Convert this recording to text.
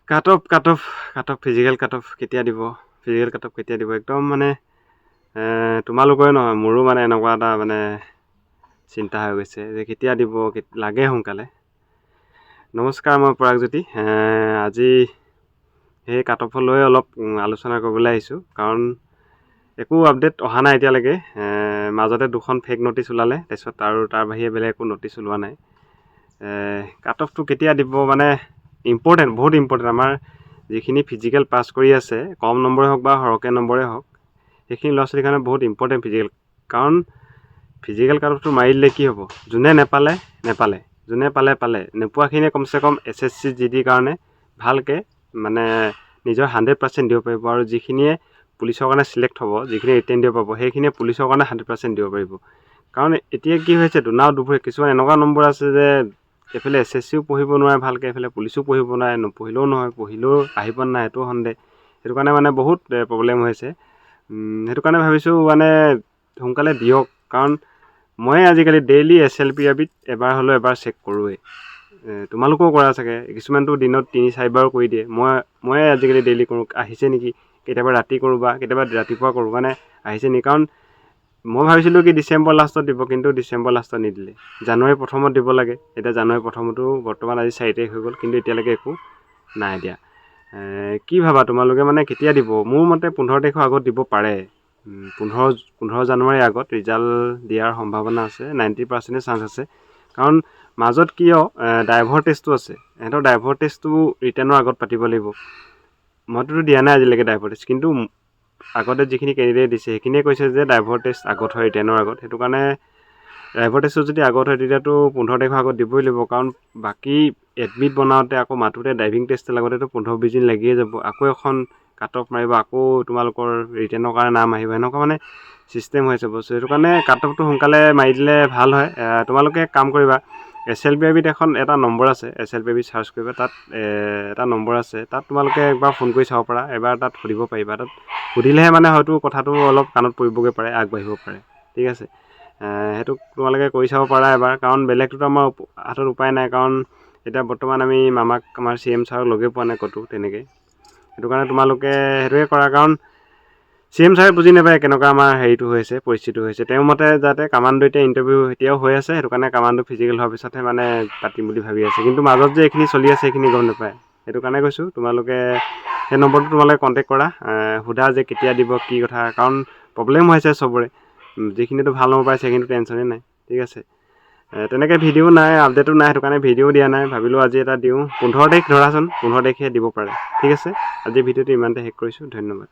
Cut off physical cut off কেতিয়া দিব একদম মানে তোমালোকৰে নহয় মোৰো মানে এনেকুৱা এটা মানে চিন্তা হৈ গৈছে যে কেতিয়া দিব লাগে সোনকালে। নমস্কাৰ, মই পৰাগজ্যোতি। আজি সেই কাট অফক লৈ অলপ আলোচনা কৰিবলৈ আহিছোঁ, কাৰণ একো আপডেট অহা নাই এতিয়ালৈকে। মাজতে 2খন ফেক ন'টিচ ওলালে, তাৰপিছত আৰু তাৰ বাহিৰে বেলেগ একো ন'টিচ ওলোৱা নাই। কাট অফটো কেতিয়া দিব মানে ইম্পৰ্টেণ্ট, বহুত ইম্পৰ্টেণ্ট। আমাৰ যিখিনি ফিজিকেল পাছ কৰি আছে, কম নম্বৰে হওক বা সৰহকৈ নম্বৰে হওক, সেইখিনি ল'ৰা ছোৱালীৰ কাৰণে বহুত ইম্পৰ্টেণ্ট ফিজিকেল। কাৰণ ফিজিকেল কাট অফটো মাৰি দিলে কি হ'ব, যোনে নেপালে, যোনে পালে, নোপোৱাখিনিয়ে কমচে কম SSC GD কাৰণে ভালকৈ মানে নিজৰ 100% দিব পাৰিব। আৰু যিখিনিয়ে পুলিচৰ কাৰণে চিলেক্ট হ'ব, যিখিনি ৰিটেন দিব পাব, সেইখিনিয়ে পুলিচৰ কাৰণে 100% দিব পাৰিব। কাৰণ এতিয়া কি হৈছে, দুভৰে কিছুমান এনেকুৱা নম্বৰ আছে যে এইফালে SSCও পঢ়িব নোৱাৰে ভালকৈ, এইফালে পুলিচো পঢ়িব নোৱাৰে, নপঢ়িলেও নহয়, পঢ়িলেও আহিব নাই সেইটো সন্দেহ। সেইটো কাৰণে মানে বহুত প্ৰব্লেম হৈছে। সেইটো কাৰণে ভাবিছোঁ মানে সোনকালে দিয়ক। কাৰণ মই আজিকালি ডেইলি SLPRBত এবাৰ হ'লেও এবাৰ চেক কৰোঁৱেই। তোমালোকেও কৰা চাগে, কিছুমানটো দিনত 3-4 বাৰো কৰি দিয়ে। মই আজিকালি ডেইলি কৰোঁ, আহিছে নেকি, কেতিয়াবা ৰাতি কৰোঁ বা কেতিয়াবা ৰাতিপুৱা কৰোঁ, মানে আহিছে নেকি। কাৰণ মই ভাবিছিলোঁ কি ডিচেম্বৰ লাষ্টত দিব, কিন্তু ডিচেম্বৰ লাষ্টত নিদিলে, জানুৱাৰী 1মত দিব লাগে। এতিয়া জানুৱাৰী 1মতো বৰ্তমান আজি 4 তাৰিখ হৈ গ'ল, কিন্তু এতিয়ালৈকে একো নাই দিয়া। কি ভাবা তোমালোকে, মানে কেতিয়া দিব? মোৰ মতে 15 তাৰিখৰ আগত দিব পাৰে। 15 জানুৱাৰীৰ আগত ৰিজাল্ট দিয়াৰ সম্ভাৱনা আছে, 90% চান্স আছে। কাৰণ মাজত কিয় ড্ৰাইভৰ টেষ্টটো আছে, সিহঁতৰ ড্ৰাইভৰ টেষ্টটো ৰিটেনৰ আগত পাতিব লাগিব। মইতো দিয়া নাই আজিলৈকে ড্ৰাইভৰ টেষ্ট, কিন্তু আগতে যিখিনি কেণ্ডিডেট দিছে সেইখিনিয়ে কৈছে যে ড্ৰাইভৰ টেষ্ট আগত হয়, ৰিটেনৰ আগত। সেইটো কাৰণে ড্ৰাইভৰ টেষ্টটো যদি আগত হয়, তেতিয়াতো 15 তাৰিখৰ আগত দিবই লাগিব। কাৰণ বাকী এডমিট বনাওঁতে আকৌ মাতোতে ড্ৰাইভিং টেষ্ট লগতেতো 15-20 দিন লাগিয়ে যাব। আকৌ এখন কাট অফ মাৰিব, আকৌ তোমালোকৰ ৰিটেনৰ কাৰণে নাম আহিব, এনেকুৱা মানে চিষ্টেম হৈছে বস্তু। সেইটো কাৰণে কাট অফটো সোনকালে মাৰি দিলে ভাল হয়। তোমালোকে কাম কৰিবা, SLPRBত এটা নম্বৰ আছে, SLPRB চাৰ্চ কৰিবা, তাত এটা নম্বৰ আছে, তাত তোমালোকে একবাৰ ফোন কৰি চাব পাৰা, এবাৰ তাত সুধিব পাৰিবা। তাত সুধিলেহে মানে হয়তো কথাটো অলপ কাণত পৰিবগৈ পাৰে, আগবাঢ়িব পাৰে। ঠিক আছে, সেইটো তোমালোকে কৰি চাব পাৰা এবাৰ। কাৰণ বেলেগটোতো আমাৰ হাতত উপায় নাই, কাৰণ এতিয়া বৰ্তমান আমি আমাৰ CM ছাৰক লগেই পোৱা নাই ক'তো তেনেকৈ। সেইটো কাৰণে তোমালোকে সেইটোৱে কৰা। কাৰণ CM ছাৰে বুজি নাপায় কেনেকুৱা আমাৰ হেৰিটো হৈছে, পৰিস্থিতি হৈছে। তেওঁৰ মতে যাতে কামাণ্ডো এতিয়া ইণ্টাৰভিউ এতিয়াও হৈ আছে, সেইটো কাৰণে কামাণ্ডো ফিজিকেল হোৱাৰ পিছতহে মানে পাতিম বুলি ভাবি আছে। কিন্তু মাজত যে এইখিনি চলি আছে সেইখিনি গম নাপায়। সেইটো কাৰণে কৈছোঁ, তোমালোকে সেই নম্বৰটো তোমালোকে কণ্টেক্ট কৰা, সোধা যে কেতিয়া দিব, কি কথা। কাৰণ প্ৰব্লেম হৈছে চবৰে, যিখিনিতো ভাল নম্বৰ পাইছে সেইখিনিতো টেনশ্যনেই নাই। ঠিক আছে, তেনেকৈ ভিডিঅ' নাই, আপডেটো নাই, সেইটো কাৰণে ভিডিঅ' দিয়া নাই। ভাবিলোঁ আজি এটা দিওঁ। 15 তাৰিখ ধৰাচোন, 15 তাৰিখে দিব পাৰে। ঠিক আছে, আজি ভিডিঅ'টো ইমানতে শেষ কৰিছোঁ। ধন্যবাদ।